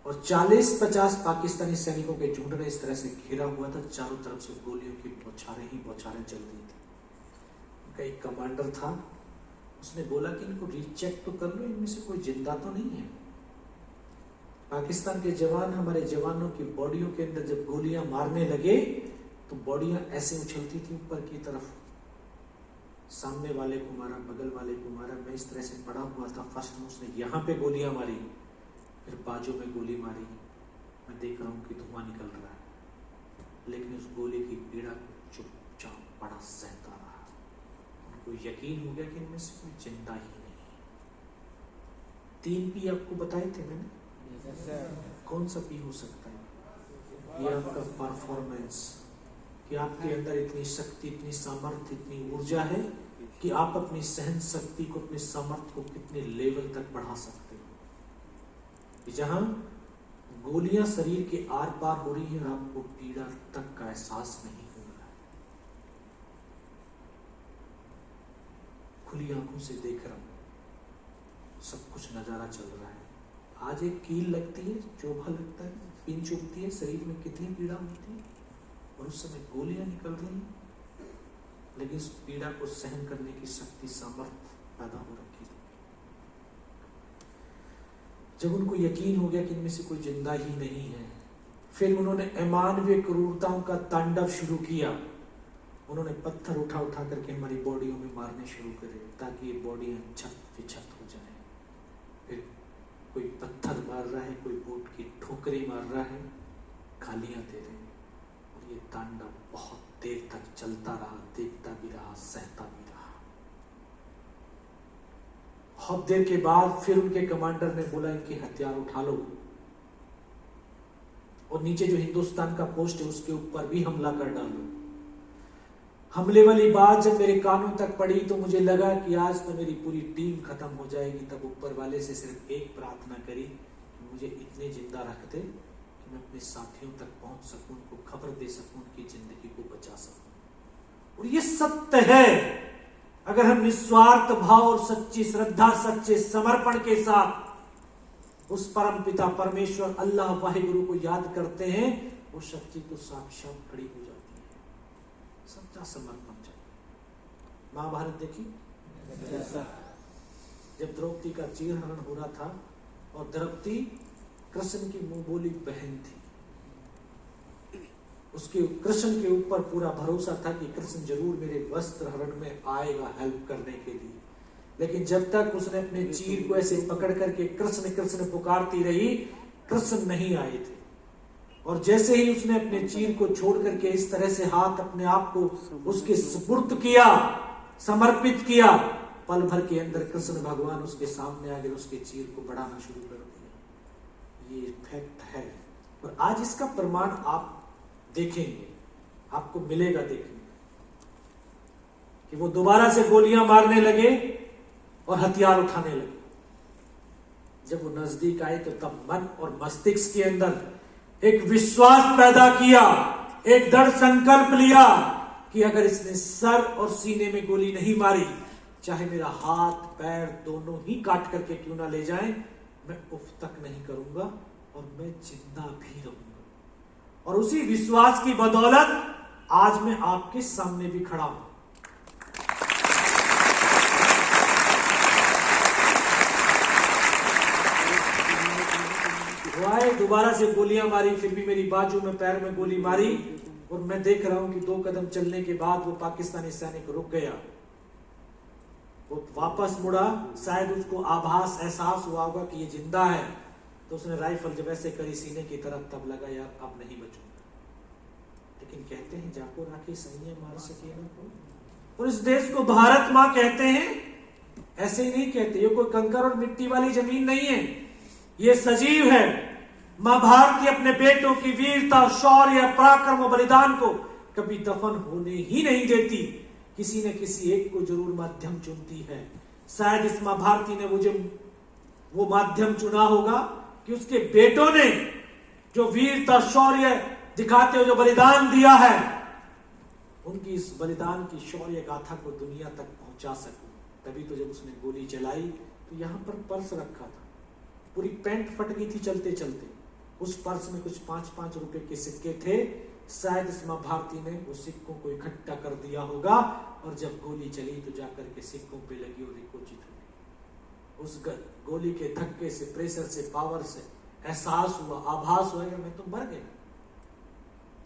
और 40-50 पाकिस्तानी सैनिकों के झुंड ने इस तरह से घेरा हुआ था, चारों तरफ से गोलियों की बौछारें ही बौछारें चल रही थी। उनका एक कमांडर था, उसने बोला कि इनको रीचेक तो कर लो, इनमें से कोई जिंदा तो नहीं है। पाकिस्तान के जवान हमारे जवानों की बॉडियों के अंदर जब गोलियां मारने लगे तो बॉडियां ऐसे उछलती थी ऊपर की तरफ, सामने वाले को मारा, बगल वाले को मारा। मैं इस तरह से पड़ा हुआ था, फर्स्ट में उसने यहां पे गोलियां मारी, फिर बाजू में गोली मारी, मैं देख रहा हूं कि धुआं निकल रहा है, लेकिन उस गोली की पीड़ा को चुपचाप बड़ा सहता रहा। उनको यकीन हो गया कि इनमें से कोई जिंदा ही नहीं। 3 P आपको बताए थे मैंने, कौन सा P हो सकता है? ये आपका परफॉर्मेंस, कि आपके अंदर इतनी शक्ति, इतनी सामर्थ्य, इतनी ऊर्जा है कि आप अपनी सहन शक्ति को, अपने सामर्थ्य को कितने लेवल तक बढ़ा सकते हो। जहां गोलियां शरीर के आर पार हो रही है और आपको पीड़ा तक का एहसास नहीं हो रहा है। खुली आंखों से देख रहा हूं, सब कुछ नजारा चल रहा है। आज एक कील लगती है, चोभा लगता है, पिन चुभती है, शरीर में कितनी पीड़ा होती है, और उस समय गोलियां निकल रही हैं, लेकिन उस पीड़ा को सहन करने की शक्ति, सामर्थ्य पैदा हो रखी है। जब उनको यकीन हो गया कि इनमें से कोई जिंदा ही नहीं है, फिर उन्होंने अमानवीय क्रूरताओं का तांडव शुरू किया। उन्होंने पत्थर उठा उठा करके हमारी बॉडियों में मारने शुरू करे, ताकि ये बॉडियां छत विछत हो जाए। फिर कोई पत्थर मार रहा है, कोई बूट की ठोकरें मार रहा है, गालियां दे रहे हैं, और ये तांडव बहुत देर तक चलता रहा, देखता भी रहा, सहता भी रहा। बहुत देर के बाद फिर उनके कमांडर ने बोला इनके हथियार उठा लो, और नीचे जो हिंदुस्तान का पोस्ट है उसके ऊपर भी हमला कर डालो। हमले वाली बात जब मेरे कानों तक पड़ी तो मुझे लगा कि आज तो मेरी पूरी टीम खत्म हो जाएगी। तब ऊपर वाले से सिर्फ एक प्रार्थना करी कि मुझे इतने जिंदा रख दे कि मैं अपने साथियों तक पहुंच सकूं, उनको खबर दे सकूं, उनकी जिंदगी को बचा सकूं। और ये सत्य है, अगर हम निस्वार्थ भाव और सच्ची श्रद्धा, सच्चे समर्पण के साथ उस परम पिता परमेश्वर अल्लाह वाहिगुरु को याद करते हैं, वो शक्ति तो साक्षात खड़ी हो जाती है। सच्चा समर्पण चाहिए। महाभारत देखी, जब द्रौपदी का चीरहरण हो रहा था और द्रौपदी कृष्ण की मुंह बोली बहन थी, उसके कृष्ण के ऊपर पूरा भरोसा था कि कृष्ण जरूर मेरे वस्त्र हरण में आएगा हेल्प करने के लिए। लेकिन जब तक उसने अपने चीर को ऐसे पकड़ करके कृष्ण कृष्ण पुकारती रही, कृष्ण नहीं आए थे। और जैसे ही उसने अपने चीर को छोड़ करके इस तरह से हाथ अपने आप को उसके सुपुर्द किया, समर्पित किया, पल भर के अंदर कृष्ण भगवान उसके सामने आ गए, उसके चीर को बढ़ाना शुरू कर दिया। ये फैक्ट है, और आज इसका प्रमाण आप देखेंगे, आपको मिलेगा देखने कि वो दोबारा से गोलियां मारने लगे और हथियार उठाने लगे। जब वो नजदीक आए तो तब मन और मस्तिष्क के अंदर एक विश्वास पैदा किया, एक दृढ़ संकल्प लिया कि अगर इसने सर और सीने में गोली नहीं मारी, चाहे मेरा हाथ पैर दोनों ही काट करके क्यों ना ले जाए, मैं उफ तक नहीं करूंगा और मैं जिंदा भी रहूंगा। और उसी विश्वास की बदौलत आज मैं आपके सामने भी खड़ा हूं। आए, दोबारा से गोलियां मारी, फिर भी मेरी बाजू में पैर में गोली मारी, और मैं देख रहा हूं कि 2 कदम चलने के बाद वो पाकिस्तानी सैनिक रुक गया। वो वापस मुड़ा, शायद उसको आभास एहसास हुआ होगा कि ये जिंदा है, तो उसने राइफल जब ऐसे करी सीने की तरफ, तब लगा यार अब नहीं बचूंगा। लेकिन कहते हैं जाको राखी सैन्य मार सके ना कोई, और इस देश को भारत मां कहते हैं, ऐसे ही नहीं कहते। ये कोई कंकर और मिट्टी वाली जमीन नहीं है, ये सजीव है। मां भारती अपने बेटों की वीरता, शौर्य, पराक्रम और बलिदान को कभी दफन होने ही नहीं देती। किसी न किसी एक को जरूर माध्यम चुनती है। शायद इस मां भारती ने वो माध्यम चुना होगा कि उसके बेटों ने जो वीरता, शौर्य दिखाते हुए जो बलिदान दिया है, उनकी इस बलिदान की शौर्य गाथा को दुनिया तक पहुंचा सकूं। तभी तो जब उसने गोली चलाई तो यहां पर पर्स रखा था, पूरी पैंट फट गई थी चलते चलते। उस पर्स में कुछ 5-5 रुपए के सिक्के थे। शायद इस मां भारती ने उस सिक्कों को इकट्ठा कर दिया होगा, और जब गोली चली तो जाकर के सिक्कों पे लगी और रिकोचित हुई। उस गोली के धक्के से, प्रेशर से, पावर से एहसास हुआ, आभास हुआ कि मैं तो मर गया।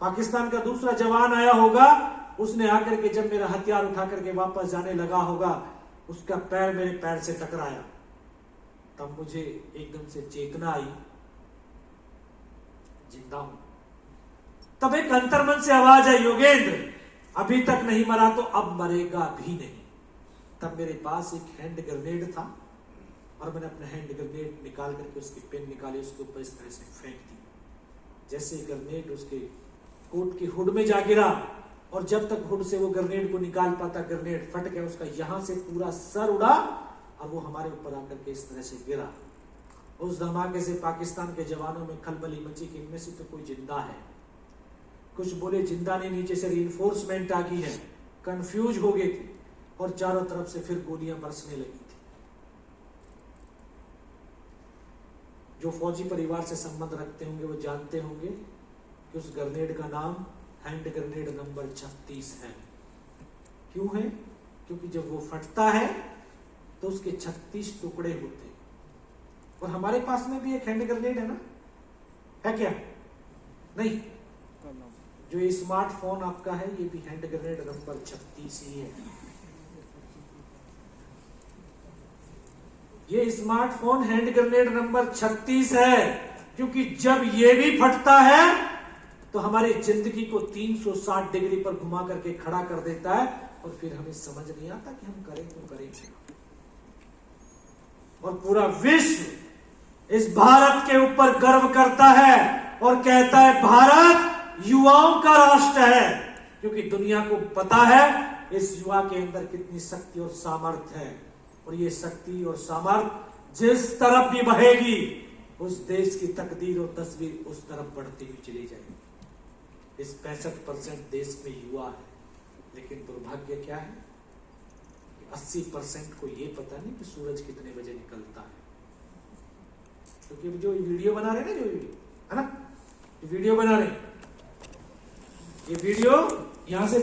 पाकिस्तान का दूसरा जवान आया होगा, उसने आकर के जब मेरा हथियार उठा करके वापस जाने लगा होगा, उसका पैर मेरे पैर से टकराया। तब मुझे एकदम से चेतना आई। जिंदा हूं। तब एक अंतर्मन से आवाज आई, योगेंद्र अभी तक नहीं मरा तो अब मरेगा भी नहीं। तब मेरे पास एक हैंड ग्रेनेड था और मैंने अपना हैंड ग्रेनेड निकाल करके उसकी पेन निकाली, उसके ऊपर इस तरह से फेंक दी। जैसे ग्रेनेड उसके कोट की हुड में जा गिरा और जब तक हुड से वो ग्रेनेड को निकाल पाता, ग्रेनेड फट गया, उसका यहां से पूरा सर उड़ा और वो हमारे ऊपर आकर के इस तरह से गिरा। उस धमाके से पाकिस्तान के जवानों में खलबली मची कि इनमें से तो कोई जिंदा है। कुछ बोले जिंदा नहीं, नीचे से रीइंफोर्समेंट आ गई है। कंफ्यूज हो गए थे और चारों तरफ से फिर गोलियां बरसने लगी थी। जो फौजी परिवार से संबंध रखते होंगे वो जानते होंगे कि उस ग्रेनेड का नाम हैंड ग्रेनेड नंबर 36 है। क्यों है? क्योंकि जब वो फटता है तो उसके 36 टुकड़े होते हैं। और हमारे पास में भी एक हैंड ग्रेनेड है ना, है क्या? नहीं, जो ये स्मार्टफोन आपका है ये भी हैंड ग्रेनेड नंबर 36 ही है। ये स्मार्टफोन हैंड ग्रेनेड नंबर 36 है, क्योंकि जब ये भी फटता है तो हमारी जिंदगी को 360 डिग्री पर घुमा करके खड़ा कर देता है और फिर हमें समझ नहीं आता कि हम करें तो करें क्या। और पूरा विश्व इस भारत के ऊपर गर्व करता है और कहता है भारत युवाओं का राष्ट्र है, क्योंकि दुनिया को पता है इस युवा के अंदर कितनी शक्ति और सामर्थ्य है। और ये शक्ति और सामर्थ्य जिस तरफ भी बहेगी उस देश की तकदीर और तस्वीर उस तरफ बढ़ती हुई चली जाएगी। इस 65% देश में युवा है, लेकिन दुर्भाग्य क्या है कि 80% को ये पता नहीं कि सूरज कितने बजे निकलता है। क्योंकि जो वीडियो बना रहे हैं ना, जो है ना, वीडियो बना रहे हैं, ये वीडियो यहां से